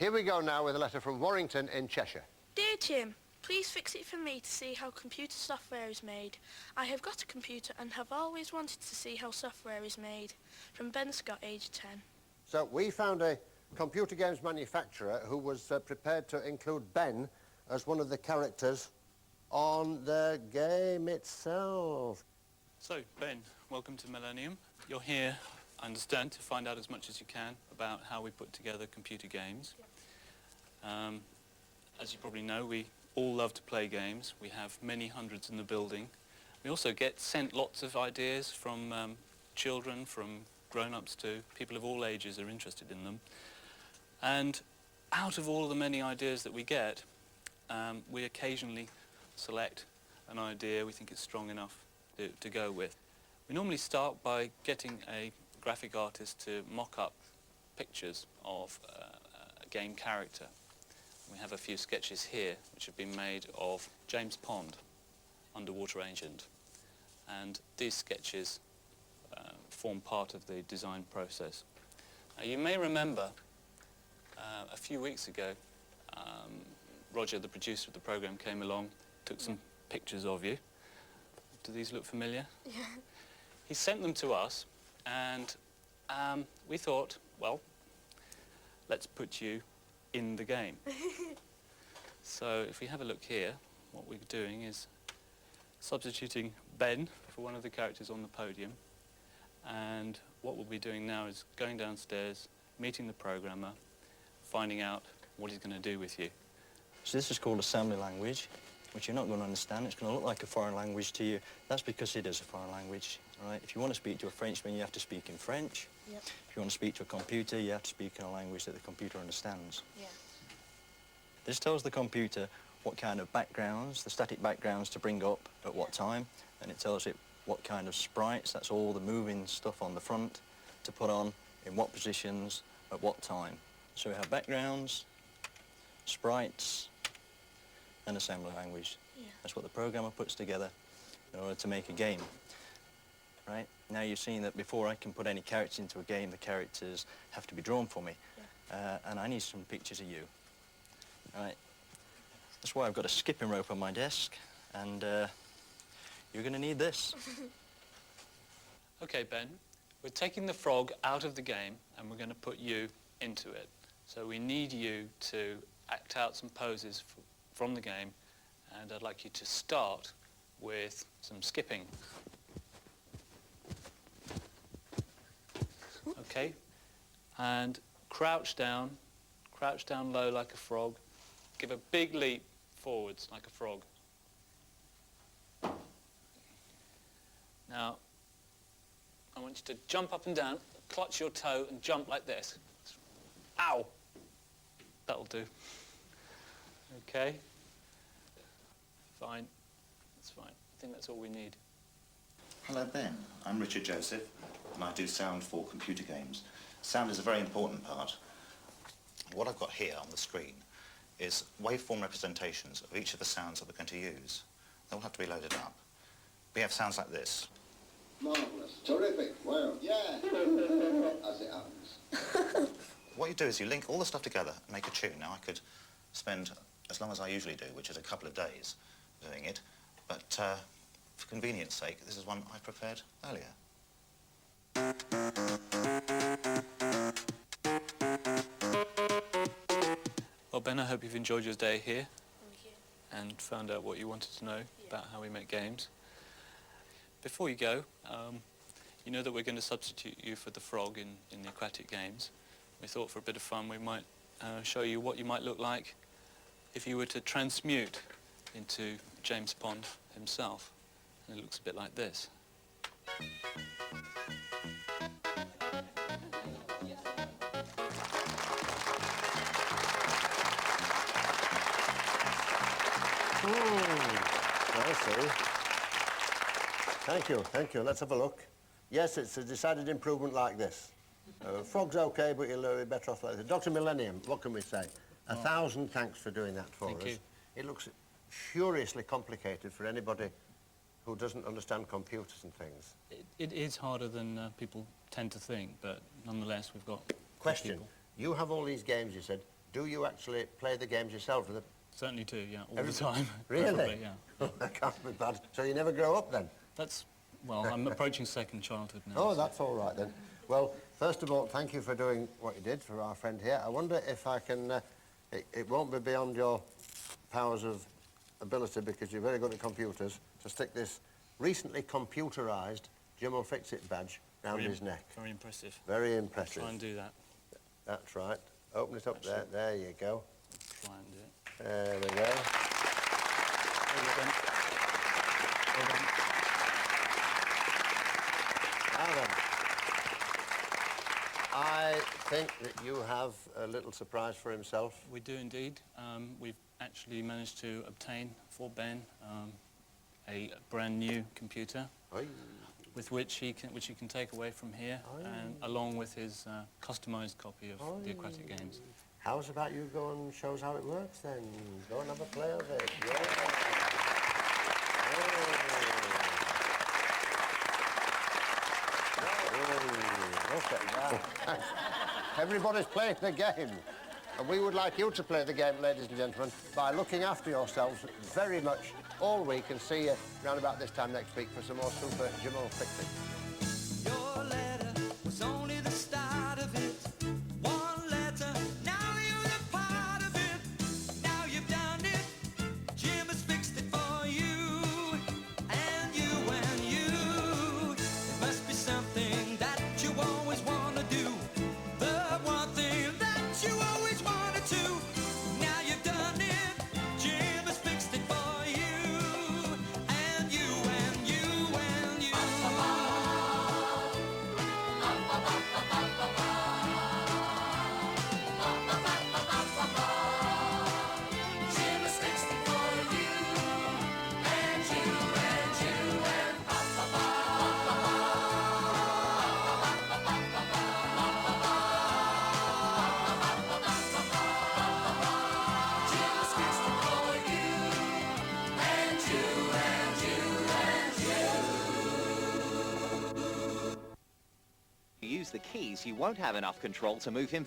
Here we go now with a letter from Warrington in Cheshire. Dear Jim, please fix it for me to see how computer software is made. I have got a computer and have always wanted to see how software is made. From Ben Scott, age 10. So we found a computer games manufacturer who was prepared to include Ben as one of the characters on the game itself. So, Ben, welcome to Millennium. You're here, I understand, to find out as much as you can about how we put together computer games. As you probably know, we all love to play games. We have many hundreds in the building. We also get sent lots of ideas from children, from grown-ups too. People of all ages are interested in them. And out of all of the many ideas that we get, we occasionally select an idea we think is strong enough to go with. We normally start by getting a graphic artist to mock up pictures of a game character. We have a few sketches here which have been made of James Pond, underwater agent. And these sketches form part of the design process. Now, you may remember a few weeks ago, Roger, the producer of the program, came along, took some pictures of you. Do these look familiar? Yeah. He sent them to us, and we thought, well, let's put you in the game. So if we have a look here, what we're doing is substituting Ben for one of the characters on the podium, and what we'll be doing now is going downstairs, meeting the programmer, finding out what he's going to do with you. So this is called assembly language, which you're not going to understand. It's going to look like a foreign language to you. That's because it is a foreign language, right? If you want to speak to a Frenchman, you have to speak in French. Yep. If you want to speak to a computer, you have to speak in a language that the computer understands. Yeah. This tells the computer what kind of backgrounds, the static backgrounds to bring up at what time, and it tells it what kind of sprites, that's all the moving stuff on the front, to put on in what positions at what time. So we have backgrounds, sprites, and assembly language. Yeah. That's what the programmer puts together in order to make a game. Right? Now you've seen that before I can put any characters into a game, the characters have to be drawn for me. Yeah. And I need some pictures of you. Right? That's why I've got a skipping rope on my desk, and you're going to need this. Okay, Ben, we're taking the frog out of the game, and we're going to put you into it. So we need you to act out some poses from the game, and I'd like you to start with some skipping. Okay, and crouch down low like a frog, give a big leap forwards like a frog. Now, I want you to jump up and down, clutch your toe and jump like this. Ow! That'll do. Okay. Fine. That's fine. I think that's all we need. Hello, Ben. I'm Richard Joseph, and I do sound for computer games. Sound is a very important part. What I've got here on the screen is waveform representations of each of the sounds that we're going to use. They'll have to be loaded up. We have sounds like this. Marvellous. Terrific. Wow. Yeah. As it happens. What you do is you link all the stuff together and make a tune. Now, I could spend as long as I usually do, which is a couple of days doing it, but for convenience sake, this is one I prepared earlier. Well, Ben, I hope you've enjoyed your day here. Thank you. And found out what you wanted to know about how we make games. Before you go, you know that we're going to substitute you for the frog in the aquatic games. We thought for a bit of fun we might show you what you might look like if you were to transmute into James Pond himself. And it looks a bit like this. I see. Thank you. Let's have a look. Yes, it's a decided improvement like this. Frog's okay, but you'll be better off like this. Dr. Millennium, what can we say? 1,000 thanks for doing that for us. Thank you. It looks furiously complicated for anybody who doesn't understand computers and things. It is harder than people tend to think, but nonetheless we've got Question. people. You have all these games, you said. Do you actually play the games yourself? Certainly do, yeah, all the time. Really? Preferably, yeah. That can't be bad. So you never grow up then? That's, well, I'm approaching second childhood now. Oh, so- that's all right then. Well, first of all, thank you for doing what you did for our friend here. I wonder if I can... it won't be beyond your powers of ability because you're very good at computers, to stick this recently computerised Jim will fix it badge round his neck. Very impressive. Very impressive. Try and do that. That's right. Open it up there. There you go. Try and do it. There we go. Well done. Well done. Now then, I think that you have a little surprise for himself. We do indeed. We've actually managed to obtain for Ben a brand new computer Oi. with which he can take away from here, and along with his customised copy of the aquatic games. How's about you go and show us how it works then? Go and have a play of it. Yeah. Oh, look at that. Everybody's playing the game. And we would like you to play the game, ladies and gentlemen, by looking after yourselves very much all week, and see you round about this time next week for some more Super Jim will Fix It. Your letter was only the start of it. One letter, now you're a part of it. Now you've done it, Jim has fixed it for you. And you, it must be something that you always want to do. The one thing that you always wanted to. Now you've done it, Jim has fixed it for you. And you. Use the keys, you won't have enough control to move him